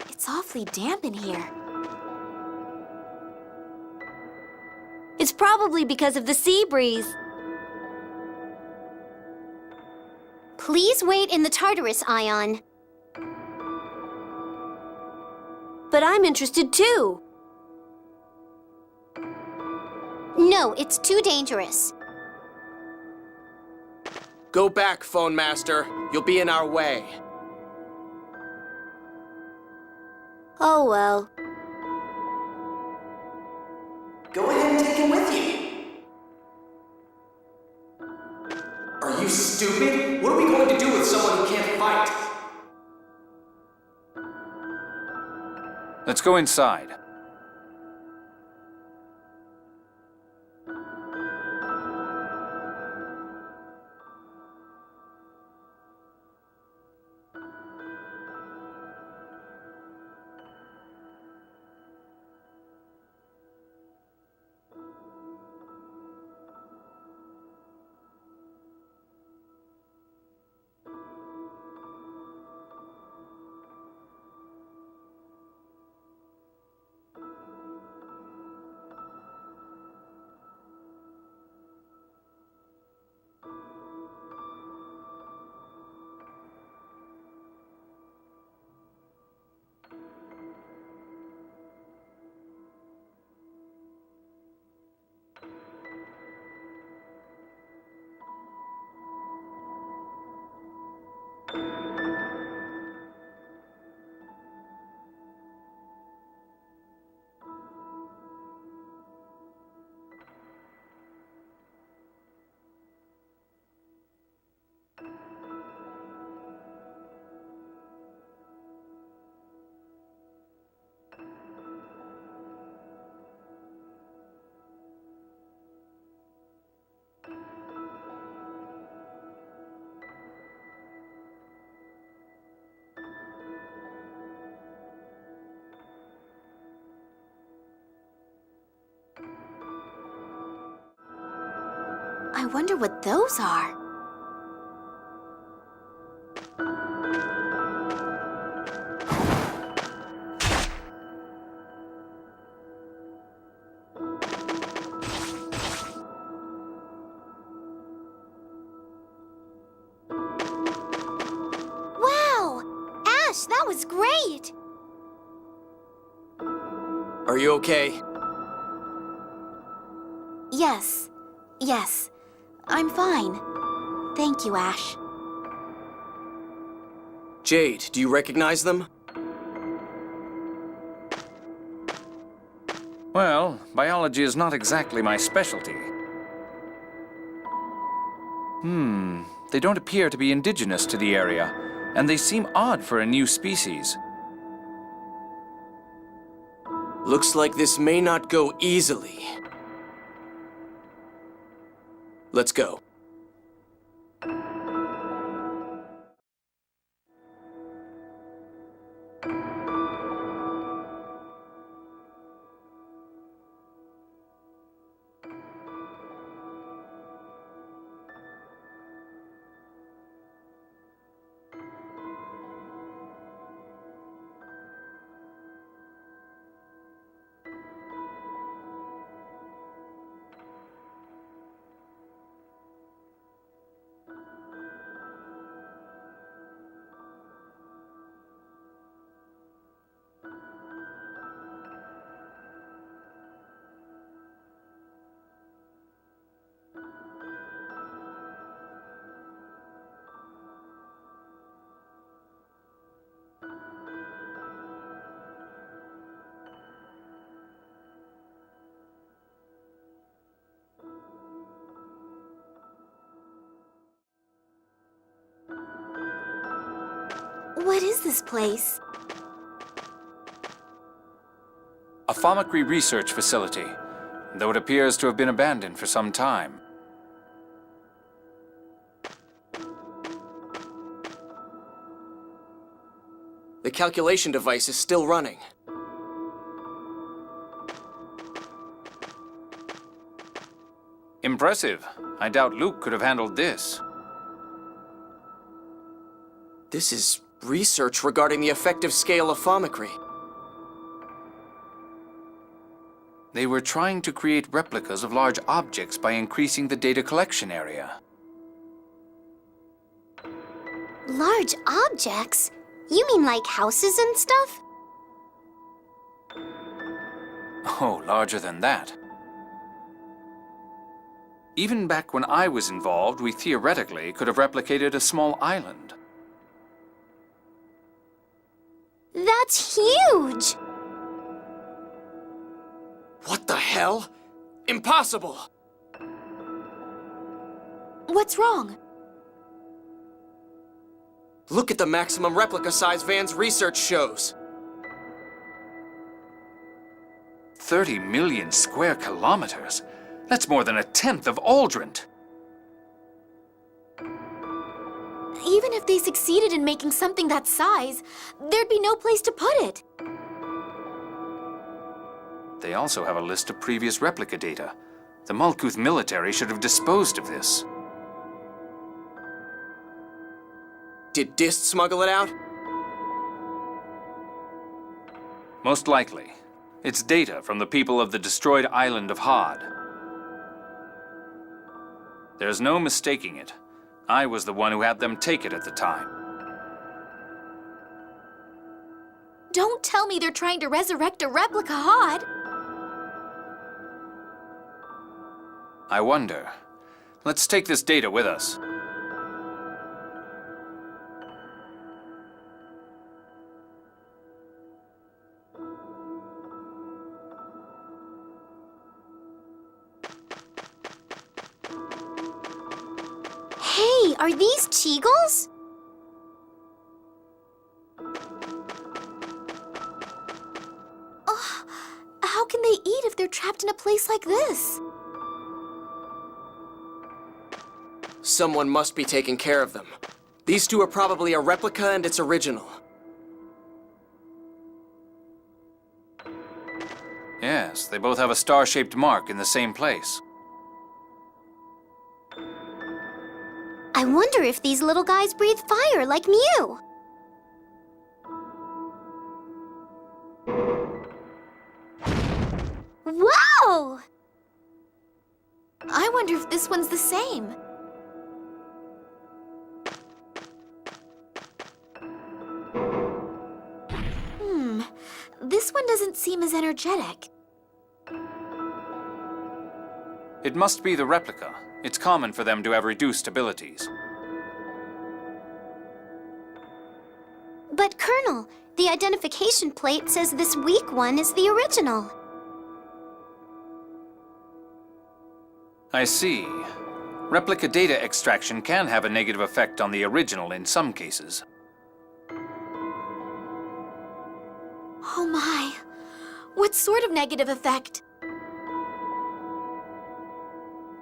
It's awfully damp in here. It's probably because of the sea breeze. Please wait in the Tartarus, Ion. But I'm interested too. No, it's too dangerous. Go back, Phone Master. You'll be in our way. Oh well. Go ahead and take him with you. Are you stupid? What are we going to do with someone who can't fight? Let's go inside. I wonder what those are. Wow! Ash, that was great! Are you okay? Yes. Yes. I'm fine. Thank you, Ash. Jade, do you recognize them? Well, biology is not exactly my specialty. They don't appear to be indigenous to the area, and they seem odd for a new species. Looks like this may not go easily. Let's go. What is this place? A pharmacy research facility, though it appears to have been abandoned for some time. The calculation device is still running. Impressive. I doubt Luke could have handled this. This is research regarding the effective scale of phomicry. They were trying to create replicas of large objects by increasing the data collection area. Large objects? You mean like houses and stuff? Oh, larger than that. Even back when I was involved, we theoretically could have replicated a small island. That's huge! What the hell? Impossible! What's wrong? Look at the maximum replica size Van's research shows. 30 million square kilometers? That's more than a tenth of Aldrin. Even if they succeeded in making something that size, there'd be no place to put it. They also have a list of previous replica data. The Malkuth military should have disposed of this. Did Dist smuggle it out? Most likely. It's data from the people of the destroyed island of Hod. There's no mistaking it. I was the one who had them take it at the time. Don't tell me they're trying to resurrect a replica Hod. I wonder. Let's take this data with us. Hey, are these Cheagles? Oh, how can they eat if they're trapped in a place like this? Someone must be taking care of them. These two are probably a replica and its original. Yes, they both have a star-shaped mark in the same place. I wonder if these little guys breathe fire like Mew. Whoa! I wonder if this one's the same. This one doesn't seem as energetic. It must be the replica. It's common for them to have reduced abilities. But Colonel, the identification plate says this weak one is the original. I see. Replica data extraction can have a negative effect on the original in some cases. Oh my. What sort of negative effect?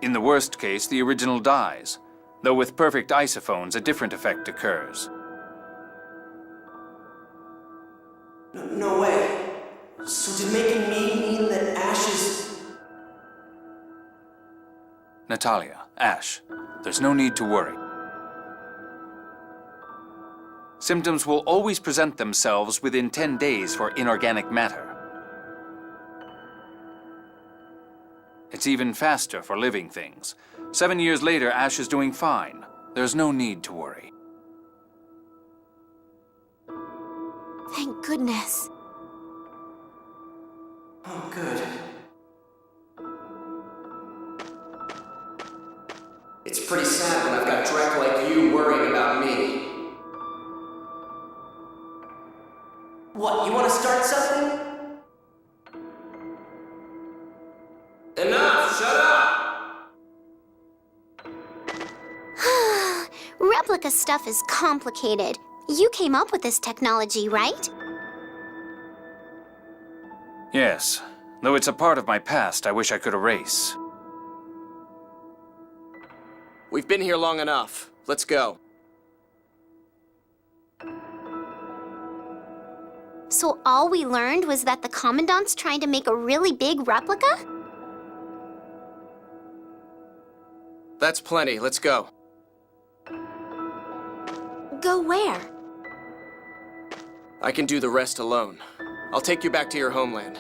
In the worst case, the original dies, though with perfect isophones, a different effect occurs. No way. So did making me mean that Ash is... Natalia, Ash, there's no need to worry. Symptoms will always present themselves within 10 days for inorganic matter. It's even faster for living things. 7 years later, Ash is doing fine. There's no need to worry. Thank goodness. Oh, good. It's pretty sad when I've got Drek like you worrying about me. What, you want to start something? Enough! Shut up! Replica stuff is complicated. You came up with this technology, right? Yes, though it's a part of my past I wish I could erase. We've been here long enough. Let's go. So all we learned was that the Commandant's trying to make a really big replica? That's plenty. Let's go. Go where? I can do the rest alone. I'll take you back to your homeland.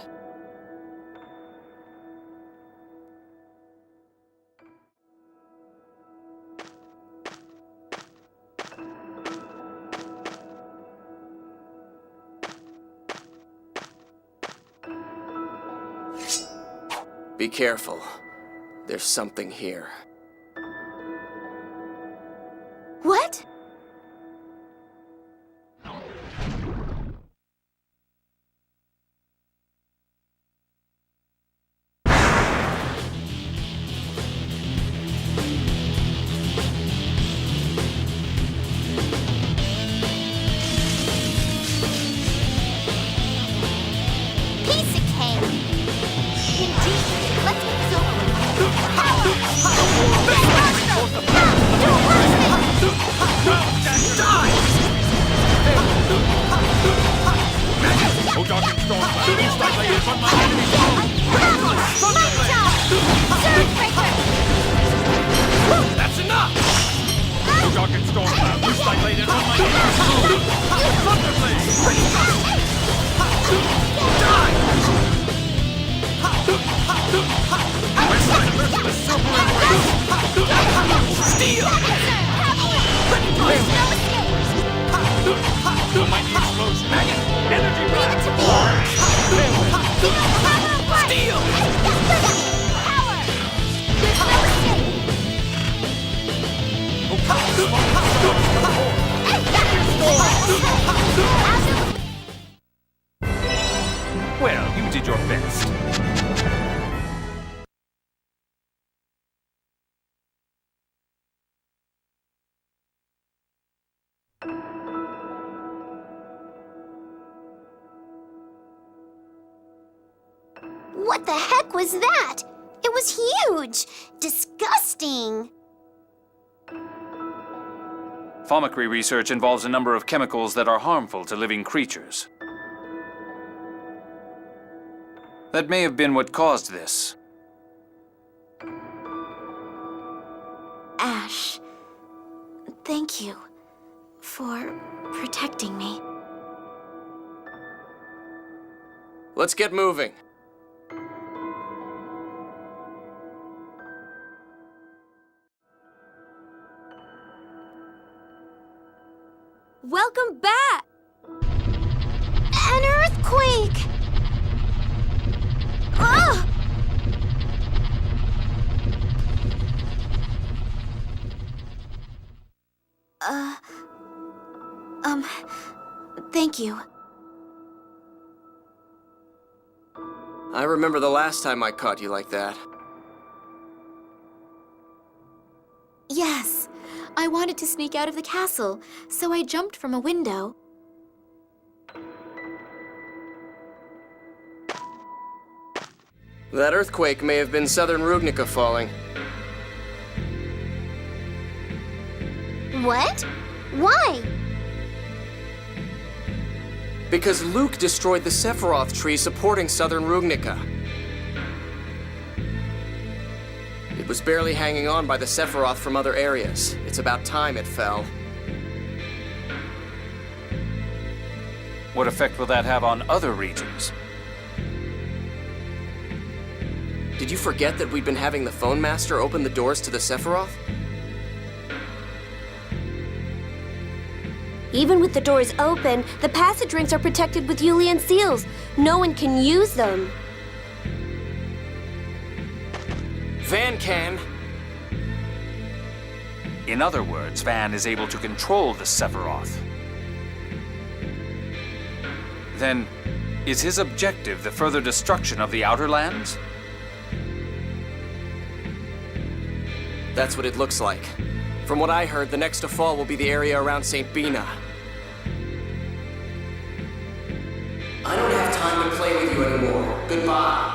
Be careful. There's something here. What? Piece of cake. Indeed. Let's get this over with. Power! Oh, dark and storm cloud, you start laying from my enemy's home! That's enough! Oh, dark and storm cloud, you start laying from my enemy's home! Thunderblade! Die! We're starting to burst the silver embrace! Steel! No mighty explosion! Energy blast! Steel! Power! There's no Well, you did your best. What the heck was that? It was huge! Disgusting! Pharmacy research involves a number of chemicals that are harmful to living creatures. That may have been what caused this. Ash, thank you for protecting me. Let's get moving. Welcome back! An earthquake! Ugh! Thank you. I remember the last time I caught you like that. Yes, I wanted to sneak out of the castle, so I jumped from a window. That earthquake may have been Southern Rugnica falling. What? Why? Because Luke destroyed the Sephiroth tree supporting Southern Rugnica. It was barely hanging on by the Sephiroth from other areas. It's about time it fell. What effect will that have on other regions? Did you forget that we'd been having the Phone Master open the doors to the Sephiroth? Even with the doors open, the passage rings are protected with Yulian seals. No one can use them. Van can. In other words, Van is able to control the Sephiroth. Then, is his objective the further destruction of the Outer Lands? That's what it looks like. From what I heard, the next to fall will be the area around St. Bina. I don't have time to play with you anymore. Goodbye.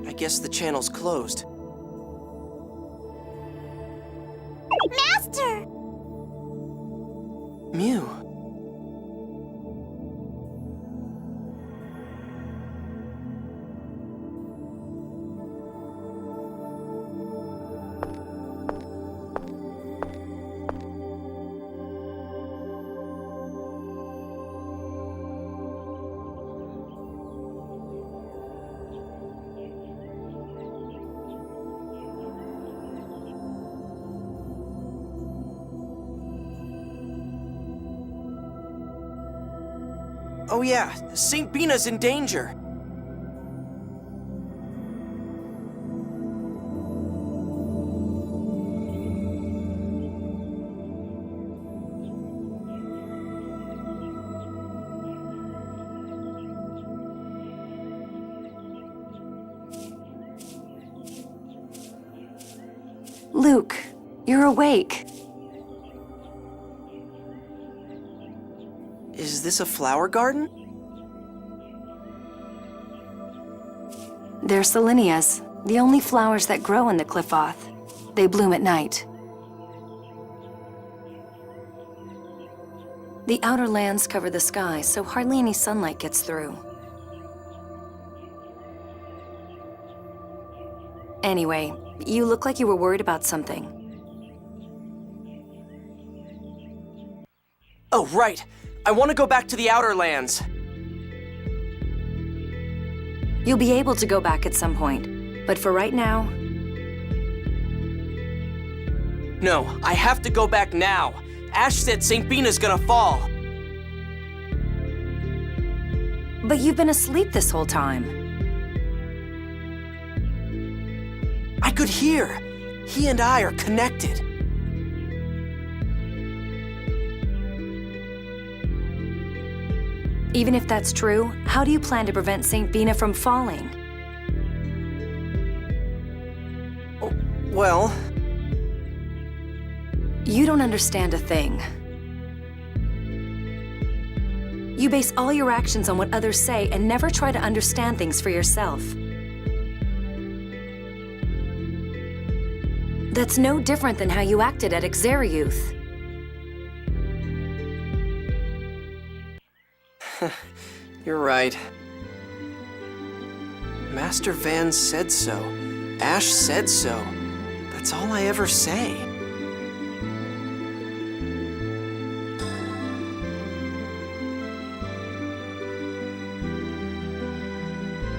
I guess the channel's closed. Mew. Oh yeah, St. Bina's in danger. Luke, you're awake. Is this a flower garden? They're Selenias, the only flowers that grow in the Cliffoth. They bloom at night. The outer lands cover the sky, so hardly any sunlight gets through. Anyway, you look like you were worried about something. Oh, right. I want to go back to the Outer Lands. You'll be able to go back at some point, but for right now... No, I have to go back now. Ash said St. Bina's gonna fall. But you've been asleep this whole time. I could hear. He and I are connected. Even if that's true, how do you plan to prevent St. Bina from falling? Oh, well... You don't understand a thing. You base all your actions on what others say and never try to understand things for yourself. That's no different than how you acted at Xeriuth. You're right. Master Van said so. Ash said so. That's all I ever say.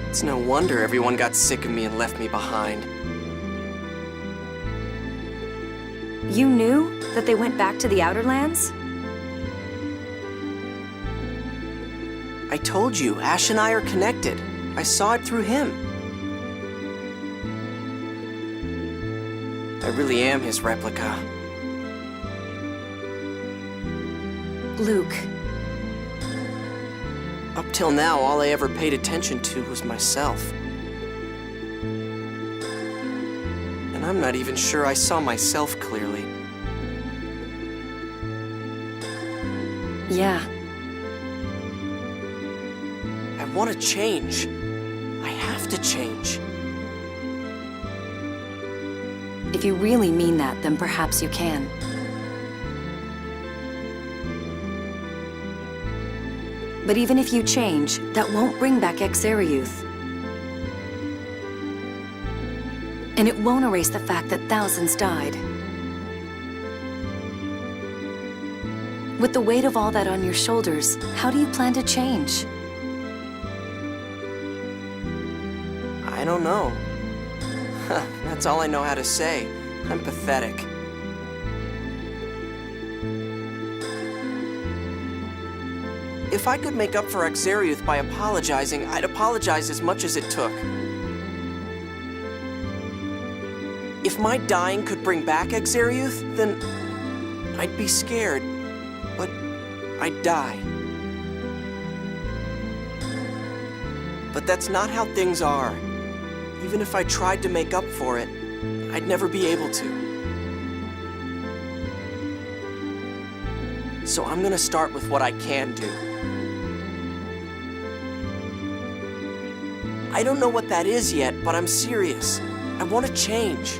It's no wonder everyone got sick of me and left me behind. You knew that they went back to the Outer Lands? I told you, Ash and I are connected. I saw it through him. I really am his replica. Luke. Up till now, all I ever paid attention to was myself. And I'm not even sure I saw myself clearly. Yeah. I want to change. I have to change. If you really mean that, then perhaps you can. But even if you change, that won't bring back Xeriuth. And it won't erase the fact that thousands died. With the weight of all that on your shoulders, how do you plan to change? I don't know. That's all I know how to say. I'm pathetic. If I could make up for Xeriuth by apologizing, I'd apologize as much as it took. If my dying could bring back Xeriuth, then I'd be scared, but I'd die. But that's not how things are. Even if I tried to make up for it, I'd never be able to. So I'm gonna start with what I can do. I don't know what that is yet, but I'm serious. I want to change.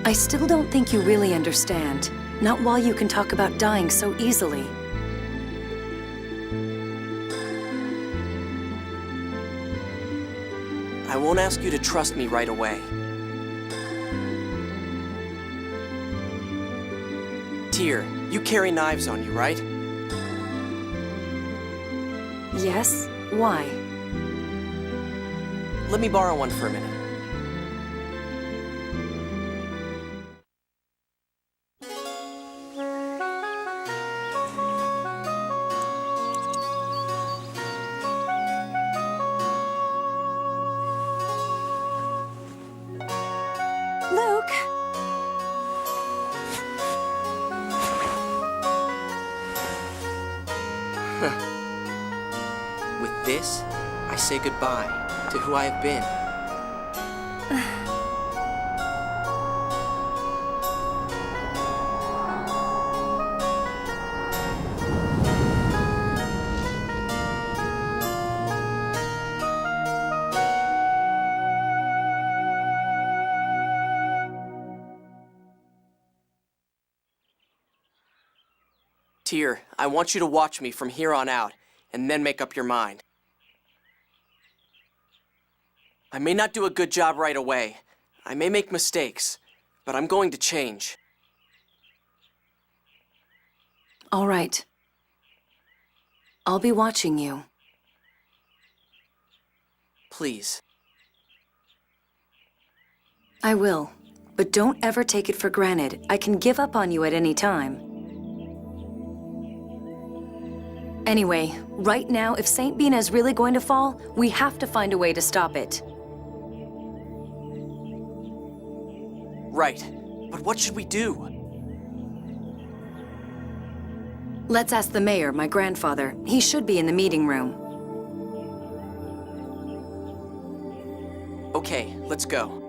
I still don't think you really understand. Not while you can talk about dying so easily. I won't ask you to trust me right away. Tyr, you carry knives on you, right? Yes? Why? Let me borrow one for a minute. Luke! With this, I say goodbye to who I have been. Tyr, I want you to watch me from here on out, and then make up your mind. I may not do a good job right away. I may make mistakes, but I'm going to change. All right. I'll be watching you. Please. I will. But don't ever take it for granted. I can give up on you at any time. Anyway, right now, if St. Bina is really going to fall, we have to find a way to stop it. Right. But what should we do? Let's ask the mayor, my grandfather. He should be in the meeting room. Okay, let's go.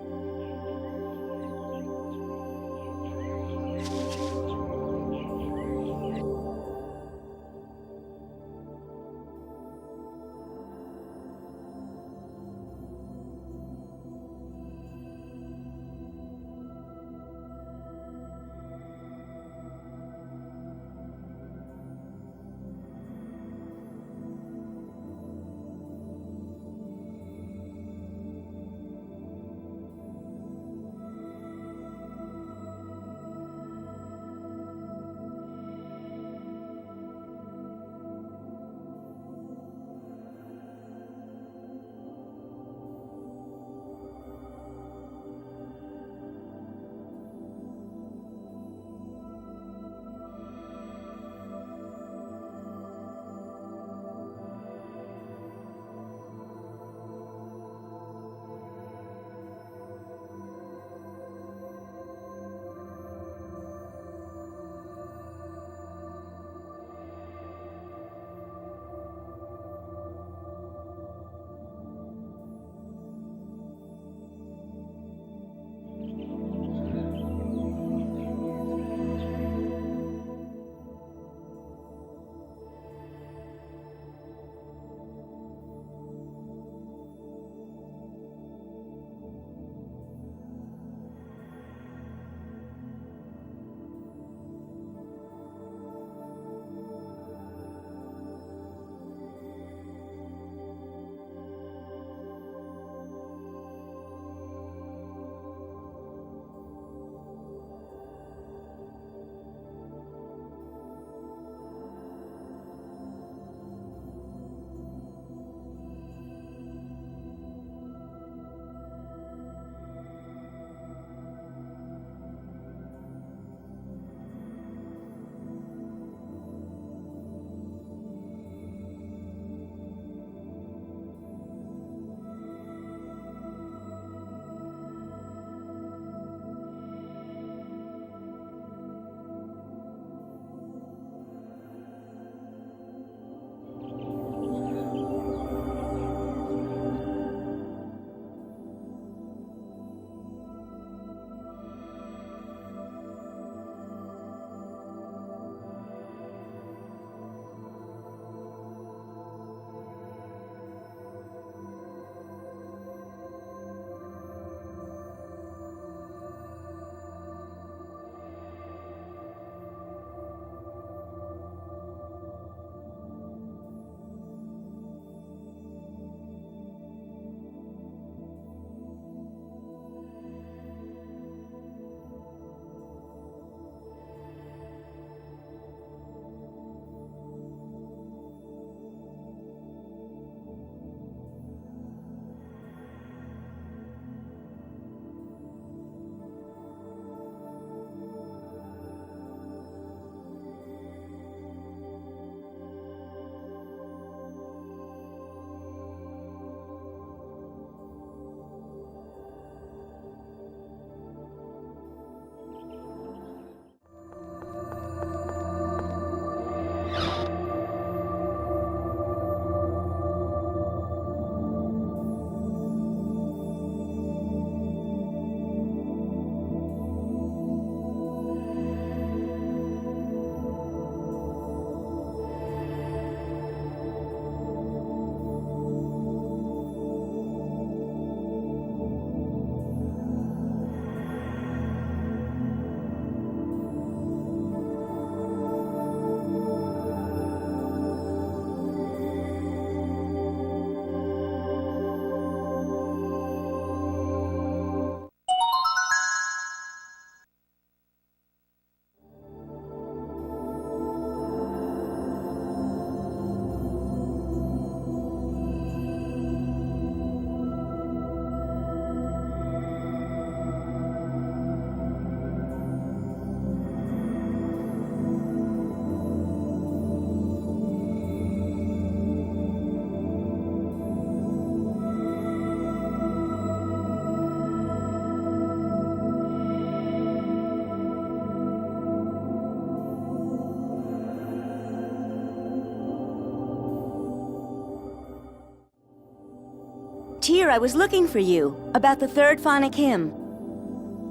Tyr, I was looking for you, about the third phonic hymn.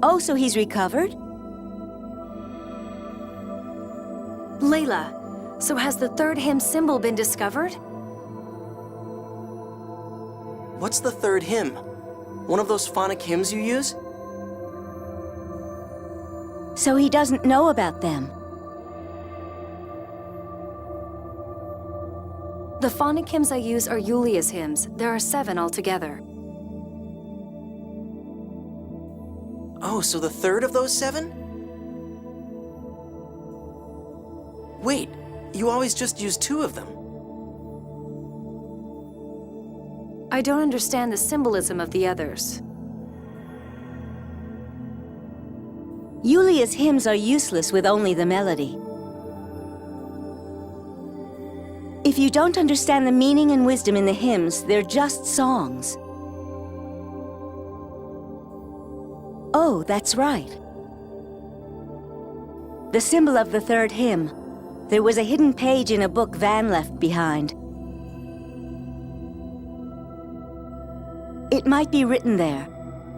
Oh, so he's recovered? Layla, so has the third hymn symbol been discovered? What's the third hymn? One of those phonic hymns you use? So he doesn't know about them. The phonic hymns I use are Yulia's hymns. There are 7 altogether. Oh, so the third of those 7? Wait, you always just use 2 of them. I don't understand the symbolism of the others. Yulia's hymns are useless with only the melody. If you don't understand the meaning and wisdom in the hymns, they're just songs. Oh, that's right. The symbol of the third hymn. There was a hidden page in a book Van left behind. It might be written there.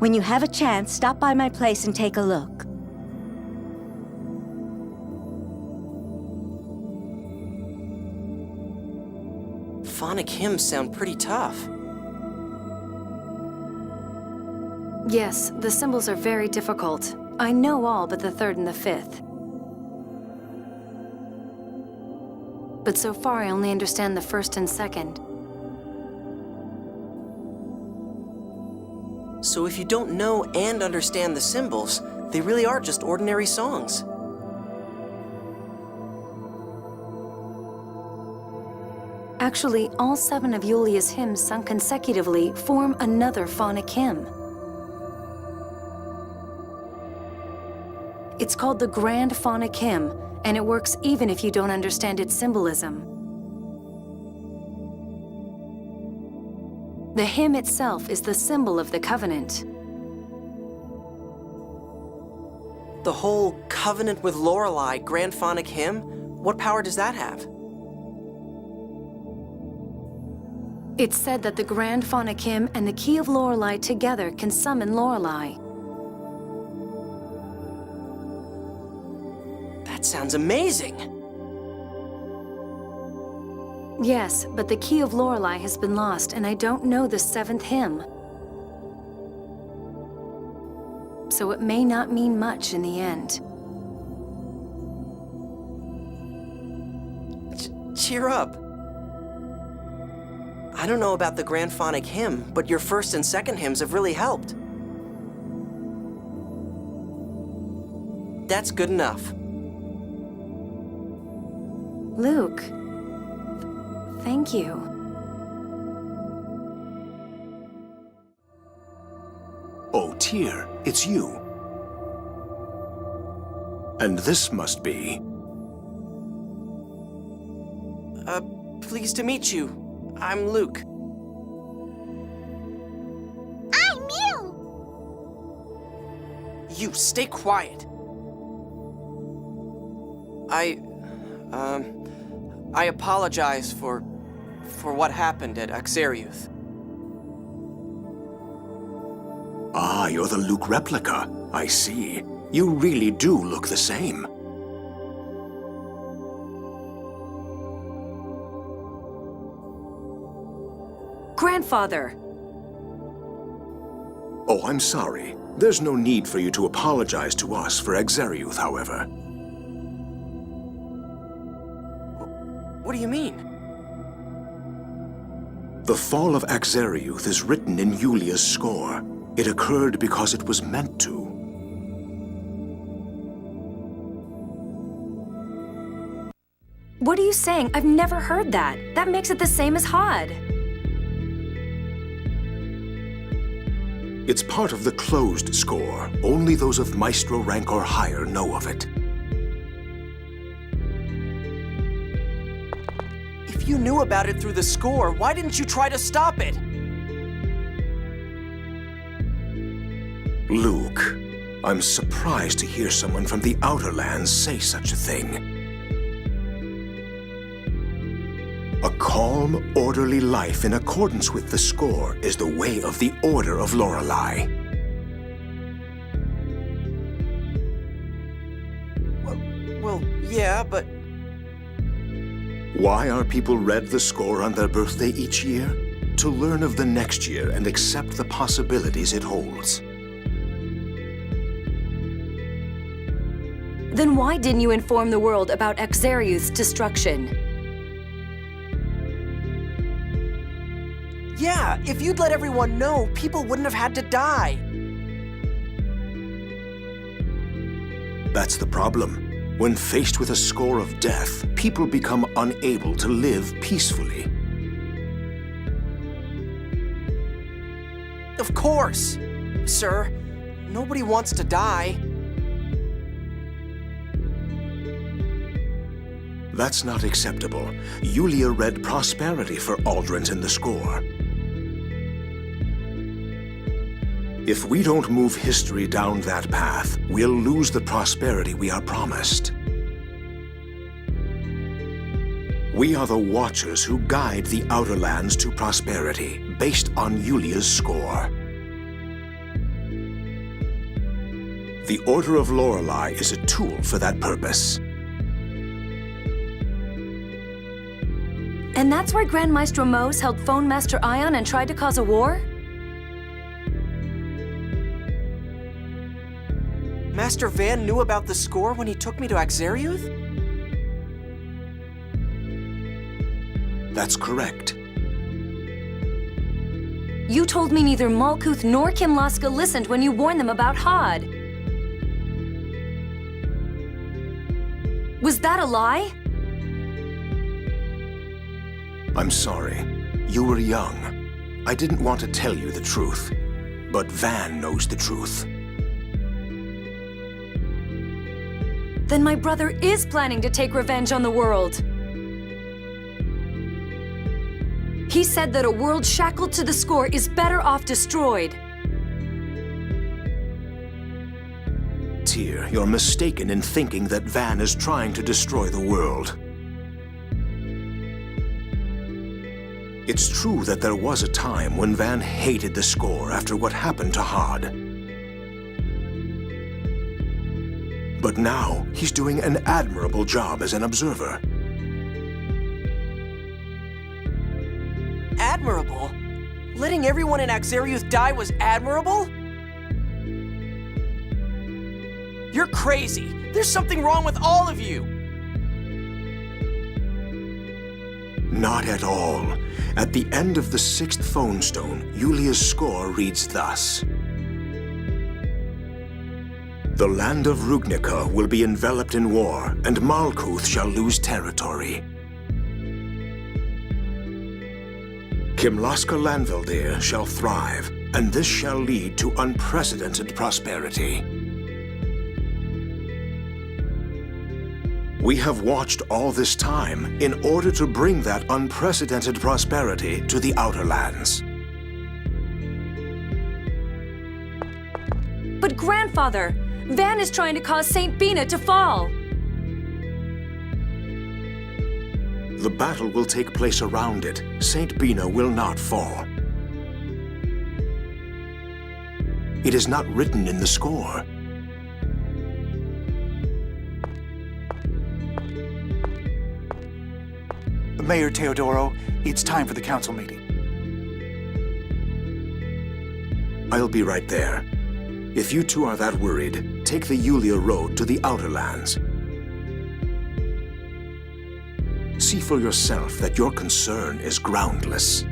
When you have a chance, stop by my place and take a look. Phonic hymns sound pretty tough. Yes, the symbols are very difficult. I know all but the 3rd and the 5th. But so far I only understand the 1st and 2nd. So if you don't know and understand the symbols, they really are just ordinary songs. Actually, all 7 of Yulia's hymns sung consecutively form another phonic hymn. It's called the Grand Phonic Hymn, and it works even if you don't understand its symbolism. The hymn itself is the symbol of the covenant. The whole Covenant with Lorelei Grand Phonic Hymn? What power does that have? It's said that the Grand Phonic Hymn and the Key of Lorelei together can summon Lorelei. That sounds amazing! Yes, but the Key of Lorelei has been lost, and I don't know the 7th hymn. So it may not mean much in the end. Cheer up. I don't know about the Grand Phonic Hymn, but your 1st and 2nd hymns have really helped. That's good enough. Luke, thank you. Oh, Tyr, it's you. And this must be... Pleased to meet you. I'm Luke. I'm you! You, stay quiet. I apologize for what happened at Axariuth. Ah, you're the Luke replica. I see. You really do look the same. Grandfather! Oh, I'm sorry. There's no need for you to apologize to us for Axariuth, however. What do you mean? The fall of Axariuth is written in Yulia's score. It occurred because it was meant to. What are you saying? I've never heard that. That makes it the same as Hod. It's part of the closed score. Only those of Maestro rank or higher know of it. If you knew about it through the score, why didn't you try to stop it? Luke, I'm surprised to hear someone from the Outer Lands say such a thing. A call calm, orderly life in accordance with the score is the way of the Order of Lorelei. Well, yeah, but Why are people read the score on their birthday each year? To learn of the next year and accept the possibilities it holds. Then why didn't you inform the world about Exariuth's destruction? yeah, if you'd let everyone know, people wouldn't have had to die. That's the problem. When faced with a score of death, people become unable to live peacefully. Of course, sir. Nobody wants to die. That's not acceptable. Yulia read prosperity for Aldrins in the score. If we don't move history down that path, we'll lose the prosperity we are promised. We are the Watchers who guide the Outer Lands to prosperity, based on Yulia's score. The Order of Lorelei is a tool for that purpose. And that's why Grand Maestro Mose held Phone Master Ion and tried to cause a war? Master Van knew about the score when he took me to Exariuth? That's correct. You told me neither Malkuth nor Kimlaska listened when you warned them about Hod. Was that a lie? I'm sorry. You were young. I didn't want to tell you the truth. But Van knows the truth. Then my brother is planning to take revenge on the world. He said that a world shackled to the score is better off destroyed. Tyr, you're mistaken in thinking that Van is trying to destroy the world. It's true that there was a time when Van hated the score after what happened to Hod. But now, he's doing an admirable job as an observer. Admirable? Letting everyone in Exariuth die was admirable? You're crazy. There's something wrong with all of you. Not at all. At the end of the 6th phone stone, Yulia's score reads thus. The land of Rugnica will be enveloped in war, and Malkuth shall lose territory. Kimlaska Lanveldir shall thrive, and this shall lead to unprecedented prosperity. We have watched all this time in order to bring that unprecedented prosperity to the Outer Lands. But grandfather, Van is trying to cause St. Bina to fall. The battle will take place around it. St. Bina will not fall. It is not written in the score. Mayor Teodoro, it's time for the council meeting. I'll be right there. If you two are that worried, take the Yulia Road to the Outer Lands. See for yourself that your concern is groundless.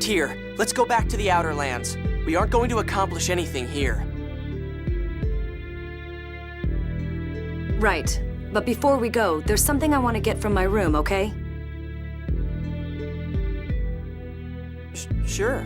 Tyr, let's go back to the Outer Lands. We aren't going to accomplish anything here. Right. But before we go, there's something I want to get from my room, okay? Sure.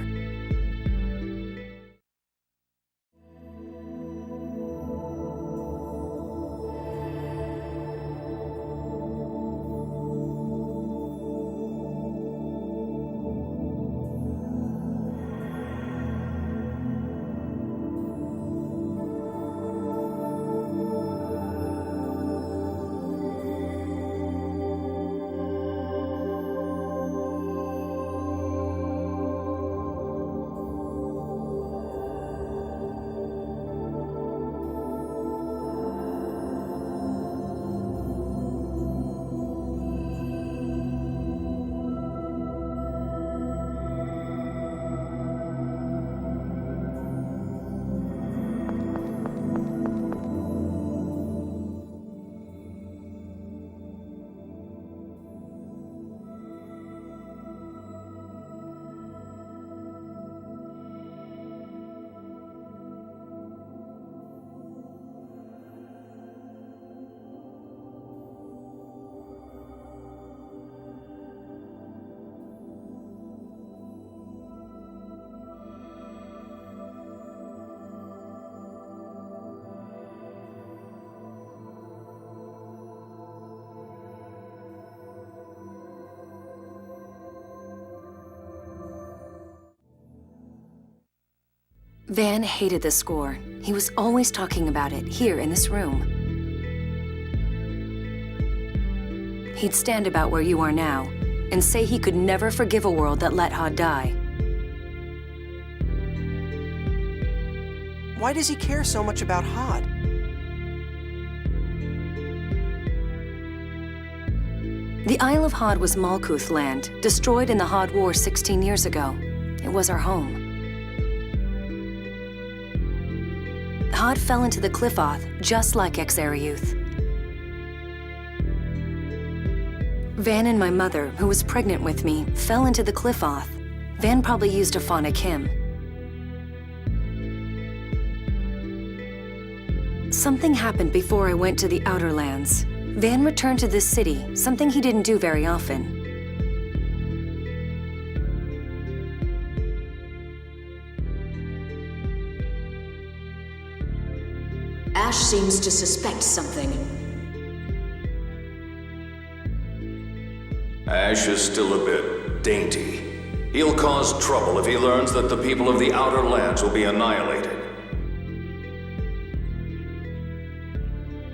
Van hated the score. He was always talking about it, here in this room. He'd stand about where you are now, and say he could never forgive a world that let Hod die. Why does he care so much about Hod? The Isle of Hod was Malkuth land, destroyed in the Hod War 16 years ago. It was our home. Hod fell into the Cliffoth, just like Exariuth. Van and my mother, who was pregnant with me, fell into the Cliffoth. Van probably used a phonic hymn. Something happened before I went to the Outer Lands. Van returned to this city, something he didn't do very often. Ash seems to suspect something. Ash is still a bit dainty. He'll cause trouble if he learns that the people of the Outer Lands will be annihilated.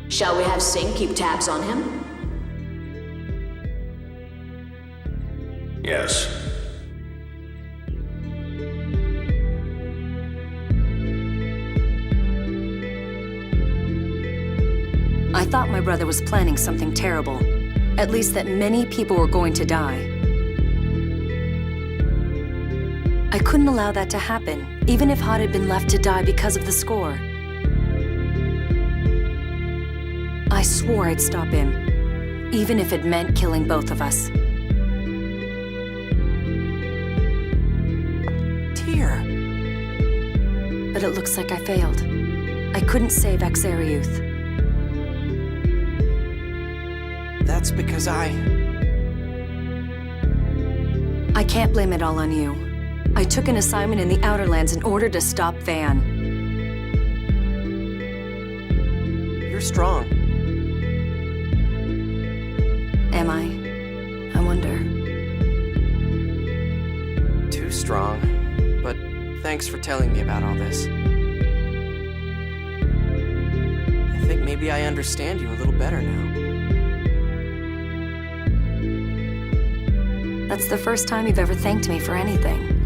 Shall we have Sing keep tabs on him? Yes. I thought my brother was planning something terrible. At least that many people were going to die. I couldn't allow that to happen, even if Hod had been left to die because of the score. I swore I'd stop him, even if it meant killing both of us. Tyr. But it looks like I failed. I couldn't save Exariuth. That's because I can't blame it all on you. I took an assignment in the Outer Lands in order to stop Van. You're strong. Am I? I wonder. Too strong. But thanks for telling me about all this. I think maybe I understand you a little better now. That's the first time you've ever thanked me for anything.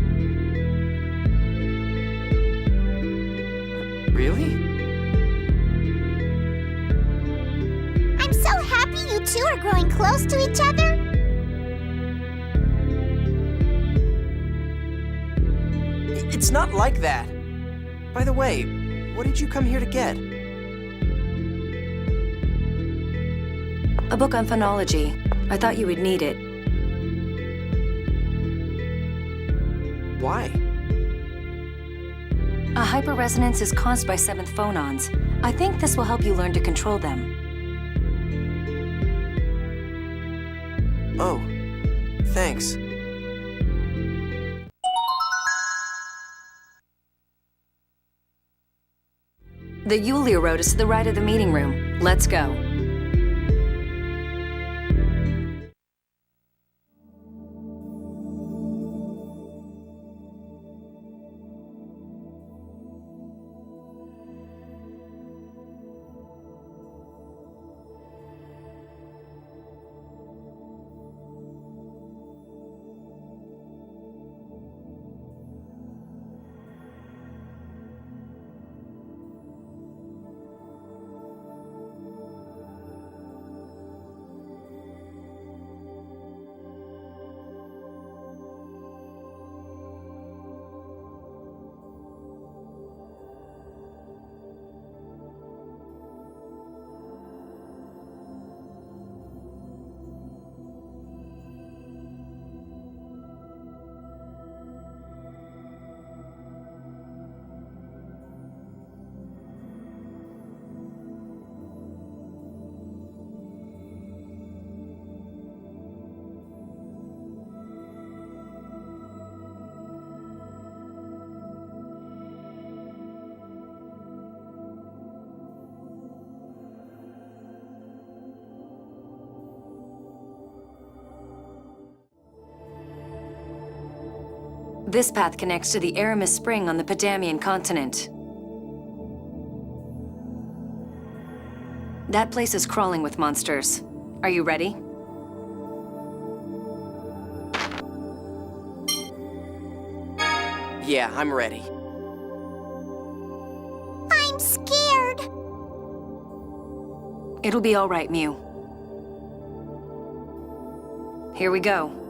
Really? I'm so happy you two are growing close to each other. It's not like that. By the way, what did you come here to get? A book on phonology. I thought you would need it. Why? A hyperresonance is caused by seventh phonons. I think this will help you learn to control them. Oh, thanks. The Yulia Road is to the right of the meeting room. Let's go. This path connects to the Aramis Spring on the Padamian continent. That place is crawling with monsters. Are you ready? Yeah, I'm ready. I'm scared. It'll be all right, Mew. Here we go.